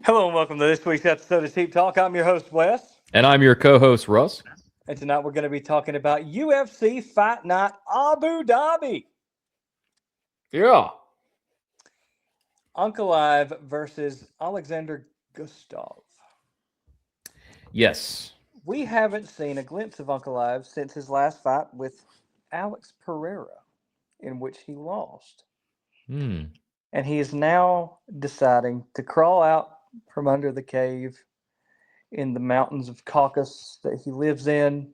Hello and welcome to this week's episode of Team Talk. I'm your host, Wes. And I'm your co-host, Russ. And tonight we're going to be talking about UFC Fight Night Abu Dhabi. Yeah. Ankalaev versus Alexander Guskov. Yes. We haven't seen a glimpse of Ankalaev since his last fight with Alex Pereira, in which he lost. Hmm. And he is now deciding to crawl out from under the cave in the mountains of Caucasus that he lives in,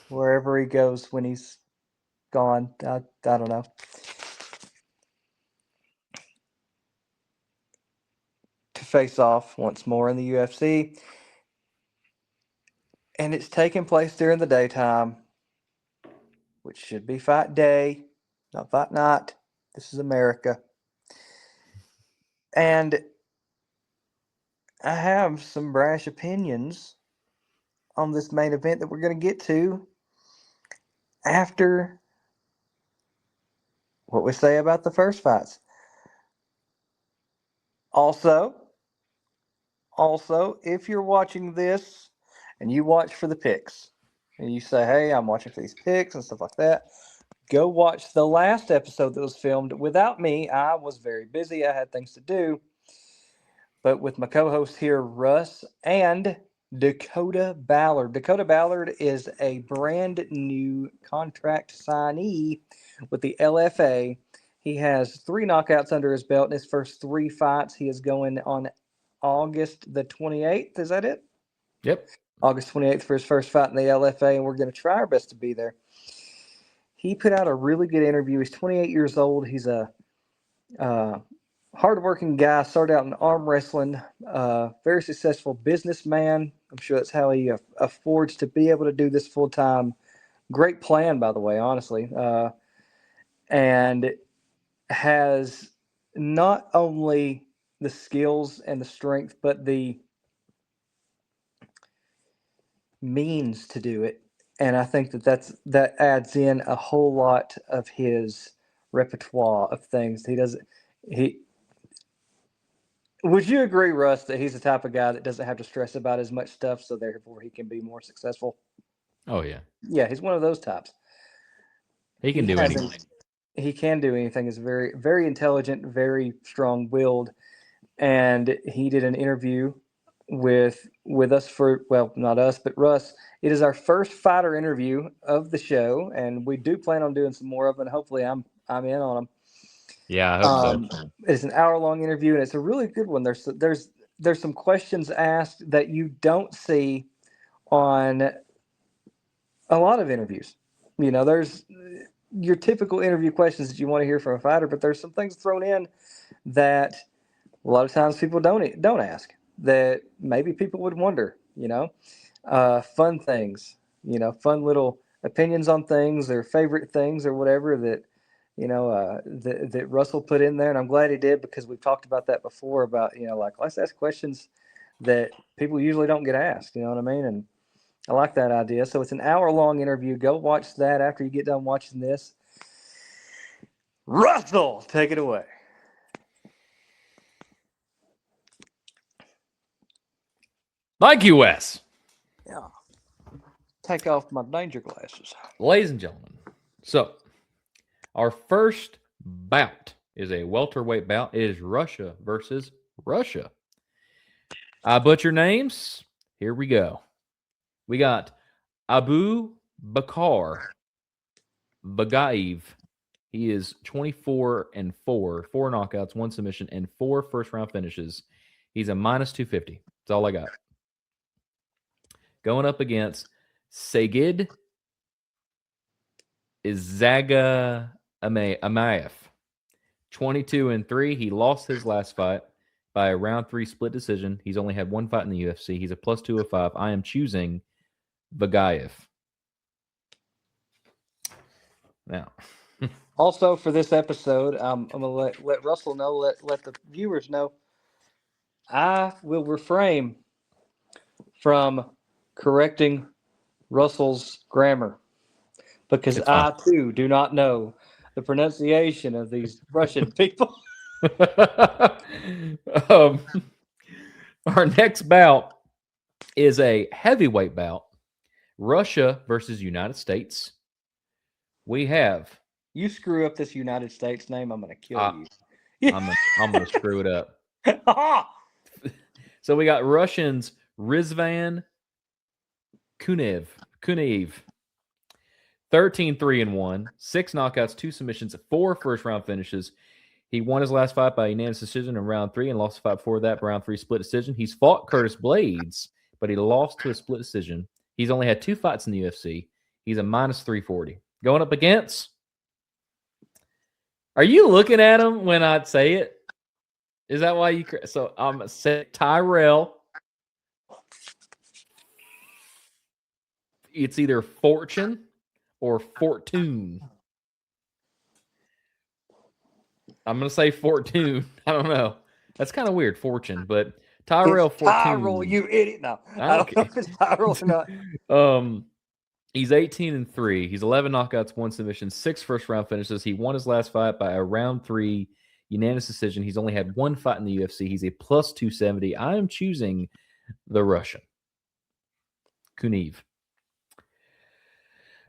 wherever he goes when he's gone. I don't know. To face off once more in the UFC. And it's taking place during the daytime, which should be fight day, not fight night. This is America. And I have some brash opinions on this main event that we're going to get to after what we say about the first fights. Also, if you're watching this and you watch for the picks and you say, hey, I'm watching for these picks and stuff like that, go watch the last episode that was filmed without me. I was very busy. I had things to do. But with my co-host here, Russ, and Dakota Ballard. Dakota Ballard is a brand new contract signee with the LFA. He has 3 knockouts under his belt in his first 3 fights. He is going on August the 28th. Is that it? Yep. August 28th for his first fight in the LFA, and we're going to try our best to be there. He put out a really good interview. He's 28 years old. He's a hardworking guy. Started out in arm wrestling. Very successful businessman. I'm sure that's how he affords to be able to do this full time. Great plan, by the way, honestly. And has not only the skills and the strength, but the means to do it. And I think that adds in a whole lot of his repertoire of things. He Would you agree, Russ, that he's the type of guy that doesn't have to stress about as much stuff, so therefore he can be more successful? Oh, yeah. Yeah, he's one of those types. He can do anything. He can do anything. He's very, very intelligent, very strong-willed, and he did an interview with us for, well, not us, but Russ. It is our first fighter interview of the show, and we do plan on doing some more of them. And hopefully, I'm in on them. Yeah, I hope so. It's an hour-long interview, and it's a really good one. There's some questions asked that you don't see on a lot of interviews. You know, there's your typical interview questions that you want to hear from a fighter, but there's some things thrown in that a lot of times people don't ask, that maybe people would wonder. Fun things. Fun little opinions on things, or favorite things, or whatever that that Russell put in there. And I'm glad he did, because we've talked about that before, about, like, let's ask questions that people usually don't get asked. You know what I mean? And I like that idea. So it's an hour-long interview. Go watch that after you get done watching this. Russell, take it away. Thank you, Wes. Yeah. Take off my danger glasses. Ladies and gentlemen, so our first bout is a welterweight bout. It is Russia versus Russia. I butcher names. Here we go. We got Abu Bakr Bagaev. He is 24-4, 4 knockouts, 1 submission, and 4 first-round finishes. He's a minus 250. That's all I got. Going up against Sagid Izaga Amaev. 22-3. He lost his last fight by a round 3 split decision. He's only had 1 fight in the UFC. He's a plus 205. I am choosing Bagaev. Now, also for this episode, I'm gonna let Russell know, let the viewers know, I will refrain from correcting Russell's grammar, because I too do not know the pronunciation of these Russian people. Our next bout is a heavyweight bout. Russia versus United States. We have. You screw up this United States name, I'm gonna kill Uh, you. I'm gonna screw it up. So we got Russians Rizvan Kunev, 13-3-1, 6 knockouts, 2 submissions, 4 first-round finishes. He won his last fight by unanimous decision in round 3 and lost the fight before that by round 3 split decision. He's fought Curtis Blades, but he lost to a split decision. He's only had 2 fights in the UFC. He's a minus 340. Going up against. Are you looking at him when I say it? Is that why you? So I'm say Tyrell. It's either Fortune or Fortune. I'm gonna say Fortune. I don't know. That's kind of weird, Fortune, but Tyrell It's Fortune. Tyrell, you idiot! No, I don't know if it's Tyrell or not. He's 18-3. He's 11 knockouts, 1 submission, 6 first-round finishes. He won his last fight by a round 3 unanimous decision. He's only had 1 fight in the UFC. He's a plus 270. I am choosing the Russian. Kunev.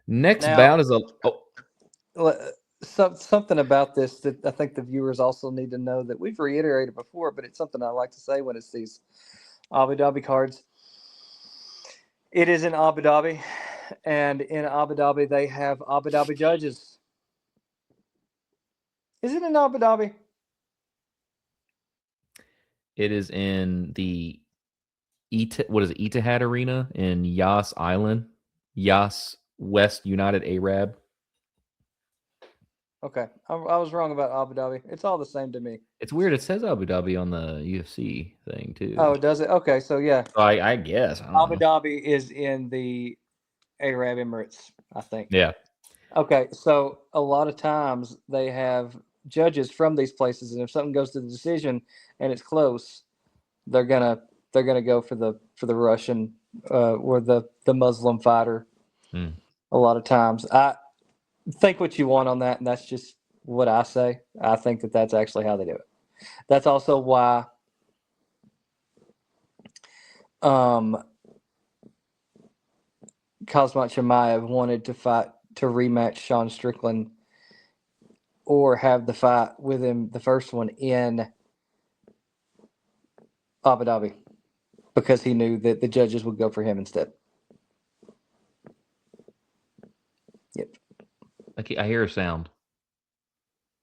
Next bout is something about this that I think the viewers also need to know that we've reiterated before, but it's something I like to say when it's these Abu Dhabi cards. It is in Abu Dhabi, and in Abu Dhabi they have Abu Dhabi judges. Is it in Abu Dhabi? It is in the Etihad Arena in Yas Island, Yas West United Arab. Okay, I was wrong about Abu Dhabi. It's all the same to me. It's weird. It says Abu Dhabi on the UFC thing too. Oh, does it? Okay, so yeah. So I guess Abu Dhabi is in the Arab Emirates, I think. Yeah. Okay, so a lot of times they have judges from these places, and if something goes to the decision and it's close, they're gonna go for the Russian or the Muslim fighter. A lot of times, I think what you want on that, and that's just what I say. I think that that's actually how they do it. That's also why Kazmat Chimaev wanted to rematch Sean Strickland or have the fight with him, the first one, in Abu Dhabi, because he knew that the judges would go for him instead. Yep. Okay, I hear a sound.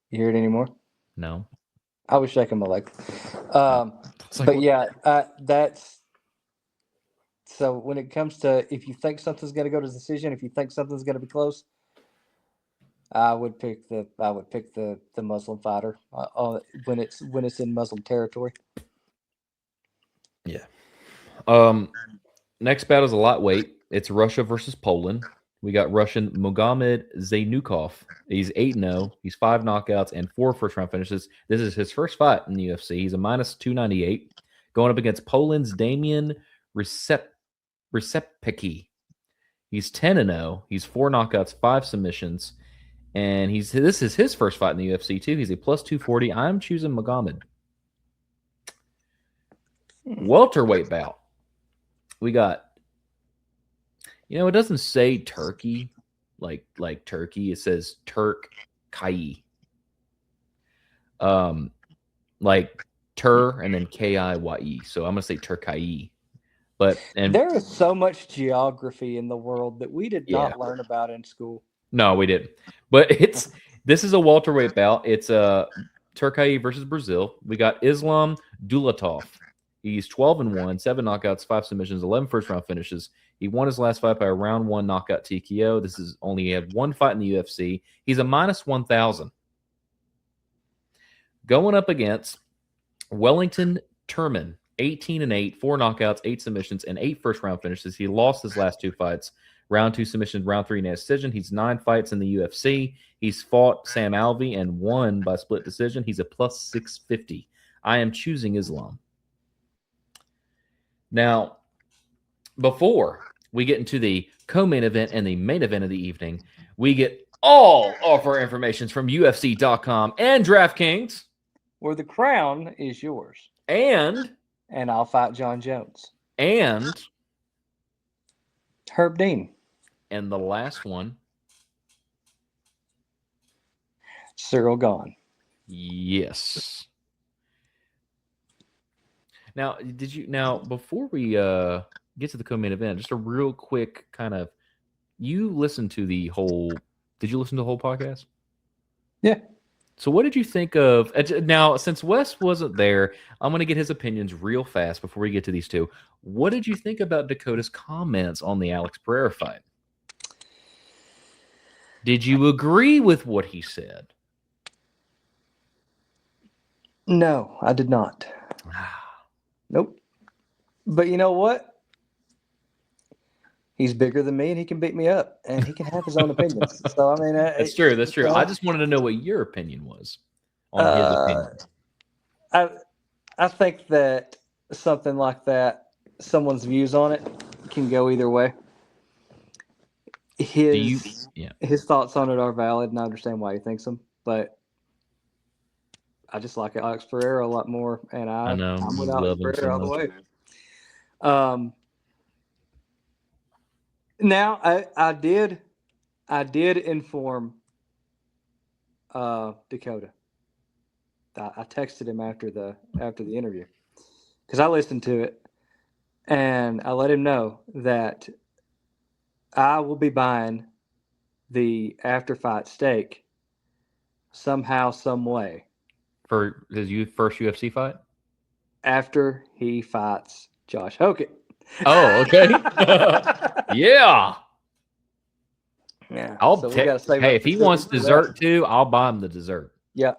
You hear it anymore? No. I was shaking my leg. But yeah, that's so when it comes to if you think something's going to go to decision, if you think something's going to be close, I would pick the Muslim fighter when it's in Muslim territory. Yeah. Next bout is a lightweight. It's Russia versus Poland. We got Russian Magomed Zaynukov. He's 8-0. He's 5 knockouts and 4 first-round finishes. This is his first fight in the UFC. He's a minus 298. Going up against Poland's Damian Rysepecki. He's 10-0. He's 4 knockouts, 5 submissions. And this is his first fight in the UFC, too. He's a plus 240. I'm choosing Magomed. Welterweight bout. We got, it doesn't say Turkey like Turkey. It says Turk Kai. Like Tur and then Kiye. So I'm gonna say Turkai. And there is so much geography in the world that we did not learn about in school. No, we didn't. But this is a welterweight bout. It's Turkai versus Brazil. We got Islam Dulatov. He's 12-1, 7 knockouts, 5 submissions, 11 first-round finishes. He won his last fight by a round 1 knockout TKO. This is only he had 1 fight in the UFC. He's a minus 1,000. Going up against Wellington Turman, 18-8, 4 knockouts, 8 submissions, and 8 first-round finishes. He lost his last 2 fights. Round 2 submission, round 3 decision. He's 9 fights in the UFC. He's fought Sam Alvey and won by split decision. He's a plus 650. I am choosing Islam. Now, before we get into the co-main event and the main event of the evening, we get all of our information from UFC.com and DraftKings, where the crown is yours. And and I'll fight John Jones. And Herb Dean. the last one, Cyril Gahn. yes. Now, before we get to the co-main event, just a real quick kind of, you listened to the whole, did you listen to the whole podcast? Yeah. So what did you think of, now, since Wes wasn't there, I'm going to get his opinions real fast before we get to these two. What did you think about Dakota's comments on the Alex Pereira fight? Did you agree with what he said? No, I did not. Nope. But you know what? He's bigger than me, and he can beat me up, and he can have his own opinions. So I mean, That's true. That's true. I just wanted to know what your opinion was on his opinion. I think that something like that, someone's views on it can go either way. His thoughts on it are valid, and I understand why he thinks them. But I just like Alex Pereira a lot more, and I know, I'm with you Alex love him Pereira so all the much. way. Now I did inform Dakota. I texted him after the interview because I listened to it, and I let him know that I will be buying the after fight steak somehow, some way For his first UFC fight? after he fights Josh Hogan. Oh, okay. Yeah. Yeah. Hey, if he wants dessert too, I'll buy him the dessert. Yeah.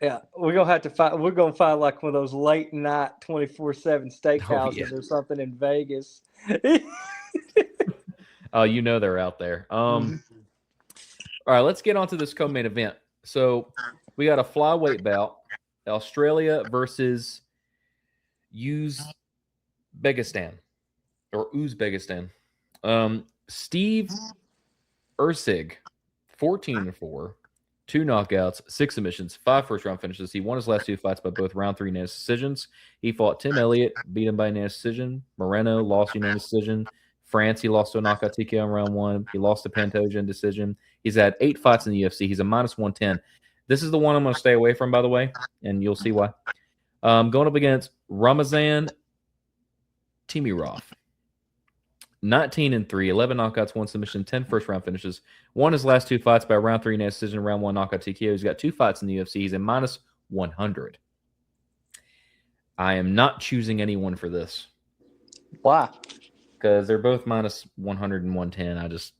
Yeah. We're gonna find like one of those late night 24/7 steakhouses or something in Vegas. Oh, you know they're out there. All right, let's get on to this co-main event. So we got a flyweight bout, Australia versus Uzbekistan. Steve Erceg, 14-4, 2 knockouts, 6 submissions, 5 first-round finishes. He won his last 2 fights by both round 3 unanimous decisions. He fought Tim Elliott, beat him by unanimous decision. Moreno lost unanimous decision. France, he lost to a knockout TKO in round 1. He lost to Pantoja in decision. He's had 8 fights in the UFC. He's a -110. This is the one I'm going to stay away from, by the way, and you'll see why. Going up against Ramazan Timirov. 19-3, 11 knockouts, 1 submission, 10 first-round finishes. Won his last 2 fights by round 3 unanimous decision, round 1 knockout TKO. He's got 2 fights in the UFC. He's a -100. I am not choosing anyone for this. Why? Because they're both -100 and 110. I just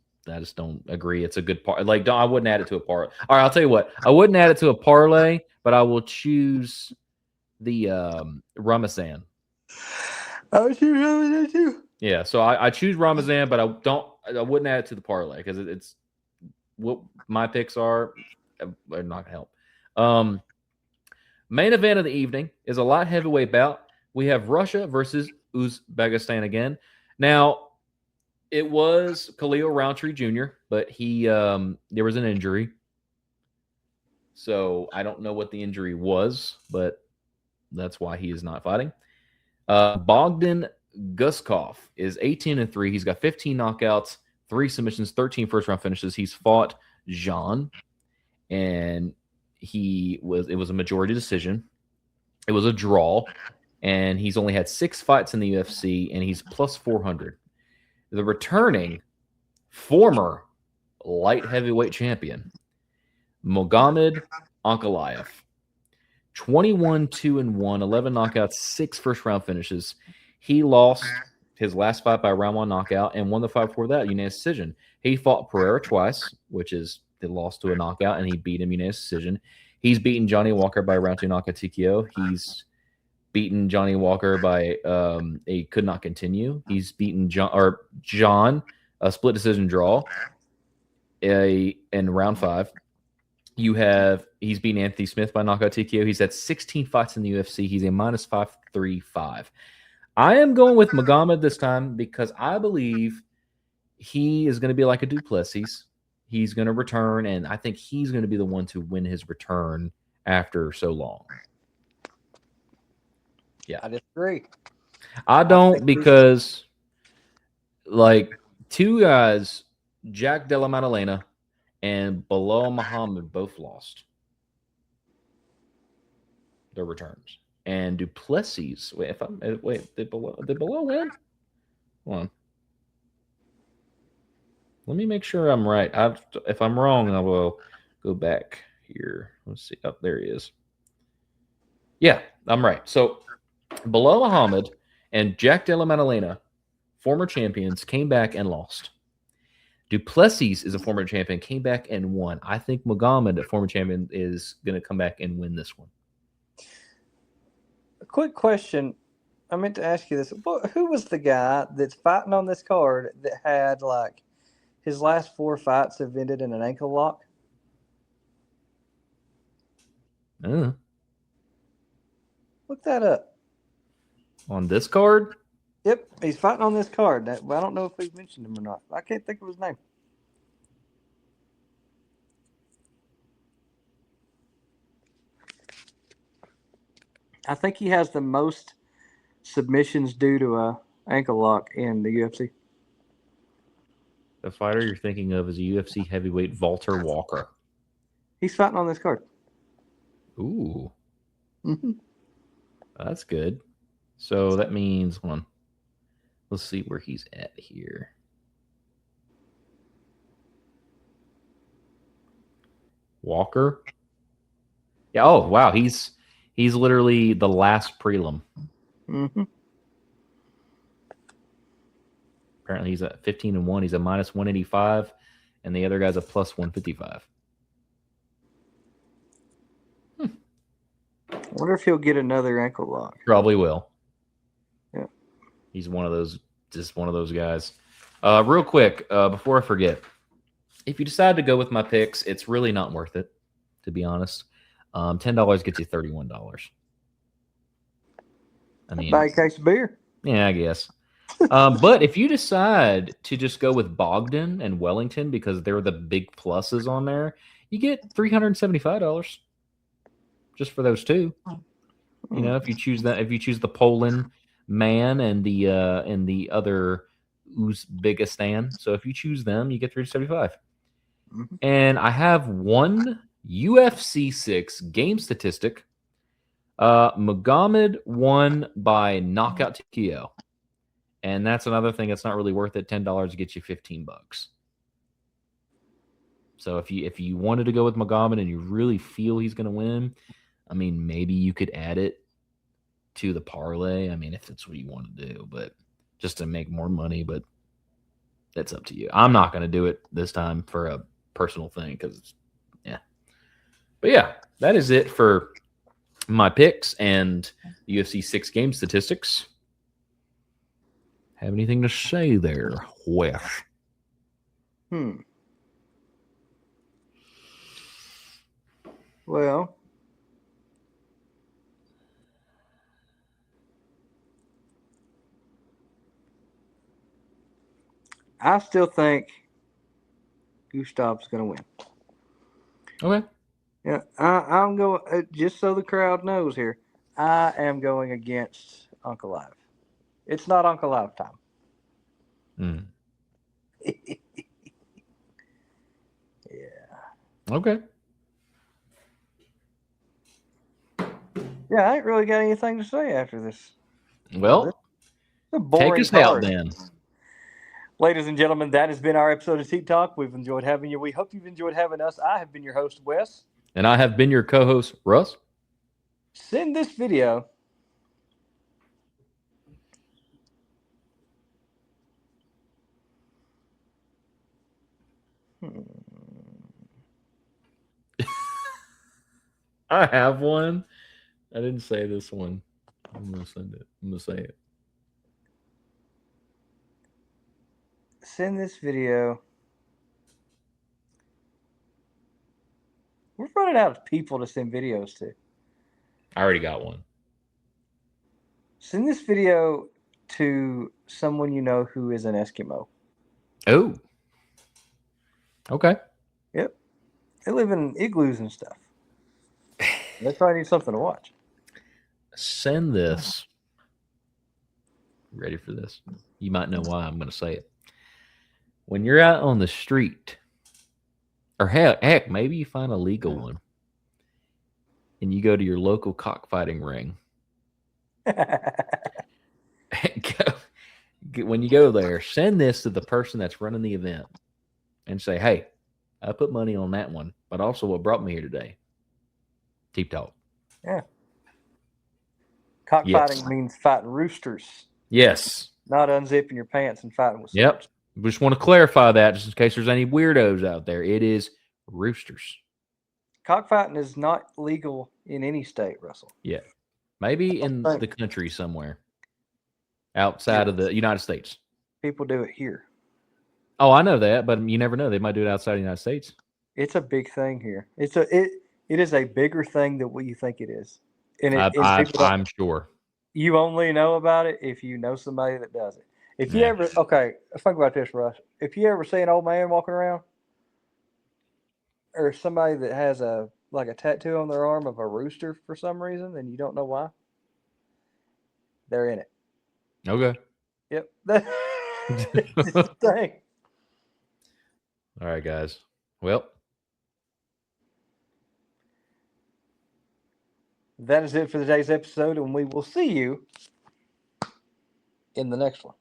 don't agree. It's a good part. Like, I wouldn't add it to a parlay. All right, I'll tell you what. I wouldn't add it to a parlay, but I will choose the Ramazan. I would choose Ramazan too. Yeah, so I choose Ramazan, but I wouldn't add it to the parlay because it's what my picks are not gonna help. Main event of the evening is a light heavyweight bout. We have Russia versus Uzbekistan again. Now, it was Khalil Roundtree Jr., but there was an injury. So I don't know what the injury was, but that's why he is not fighting. Bogdan Guskov is 18-3. He's got 15 knockouts, 3 submissions, 13 first-round finishes. He's fought Jean, and it was a majority decision. It was a draw, and he's only had 6 fights in the UFC, and he's +400. The returning former light heavyweight champion, Mohamed Ankalaev. 21-2-1, 11 knockouts, 6 first-round finishes. He lost his last fight by round 1 knockout and won the fight before that, unanimous decision. He fought Pereira twice, which is the loss to a knockout, and he beat him unanimous decision. He's beaten Johnny Walker by round 2 knockout TKO. He's beaten Johnny Walker by a could not continue. He's beaten John, a split decision draw in round 5. He's beaten Anthony Smith by knockout TKO. He's had 16 fights in the UFC. He's a -535. I am going with Magomed this time because I believe he is going to be like a Duplessis. He's going to return, and I think he's going to be the one to win his return after so long. Yeah. I disagree. I I don't think because like two guys, Jack Della Maddalena and Bilal Muhammad both lost their returns. And Duplessis, did Bilal win? Hold on. Let me make sure I'm right. If I'm wrong, I will go back here. Let's see. Oh, there he is. Yeah, I'm right. So Bilal Muhammad and Jack Della Maddalena, former champions, came back and lost. Duplessis is a former champion, came back and won. I think Muhammad, a former champion, is going to come back and win this one. a quick question. I meant to ask you this. Who was the guy that's fighting on this card that had like his last 4 fights have ended in an ankle lock? Uh, Look that up. on this card, Yep, he's fighting on this card. I don't know if we've mentioned him or not. I can't think of his name. I think he has the most submissions due to a ankle lock in the UFC. the fighter you're thinking of is a UFC heavyweight Walter Walker. He's fighting on this card. Ooh, Mm-hmm. that's good. So that means one. Let's see where he's at here. Walker. Yeah. Oh wow, he's literally the last prelim. Mm-hmm. Apparently, he's at 15-1. He's a minus 185, and the other guy's a plus 155. I wonder if he'll get another ankle lock. Probably will. Yeah. He's just one of those guys. Real quick, before I forget, if you decide to go with my picks, it's really not worth it, to be honest. $10 gets you $31. I mean, Buy a case of beer. yeah, I guess. But if you decide to just go with Bogdan and Wellington because they're the big pluses on there, you get $375 just for those two. You know, if you choose the Poland man and the other Uzbekistan. So if you choose them, you get 375. Mm-hmm. And I have one UFC 6 game statistic. Muhammad won by knockout TKO. And that's another thing that's not really worth it. $10 gets you $15. So if you wanted to go with Muhammad and you really feel he's going to win, I mean, maybe you could add it to the parlay. I mean, if that's what you want to do, but just to make more money. But that's up to you. I'm not going to do it this time for a personal thing because, yeah. But yeah, that is it for my picks and UFC 6 game statistics. Have anything to say there, Wes? Well, I still think Gustav's going to win. Okay. Yeah, I'm going. Just so the crowd knows here, I am going against Ankalaev. It's not Ankalaev time. Mm. Yeah. Okay. Yeah, I ain't really got anything to say after this. Well, It's a boring take us out card. then. Ladies and gentlemen, that has been our episode of Teep Talk. We've enjoyed having you. We hope you've enjoyed having us. I have been your host, Wes. And I have been your co-host, Russ. Send this video. I have one. I didn't say this one. I'm gonna send it. I'm gonna say it. Send this video. We're running out of people to send videos to. I already got one. Send this video to someone you know who is an Eskimo. Oh. Okay. Yep. They live in igloos and stuff. They probably need something to watch. Send this Ready for this? You might know why I'm going to say it. When you're out on the street, or heck, maybe you find a legal one, and you go to your local cockfighting ring. When you go there, send this to the person that's running the event and say, hey, I put money on that one, but also what brought me here today. Teep talk. Yeah. Cockfighting Yes. means fighting roosters, Yes. not unzipping your pants and fighting with Yep. swords. We just want to clarify that just in case there's any weirdos out there. It is roosters. Cockfighting is not legal in any state, Russell. Yeah. Maybe in the country somewhere outside of the United States. People do it here. Oh, I know that, but you never know. They might do it outside the United States. It's a big thing here. It is a bigger thing than what you think it is. And I'm sure. You only know about it if you know somebody that does it. If you ever think about this, Russ. If you ever see an old man walking around, or somebody that has a tattoo on their arm of a rooster for some reason, and you don't know why, they're in it. Okay. Yep, that's the thing. All right, guys. Well, that is it for today's episode, and we will see you in the next one.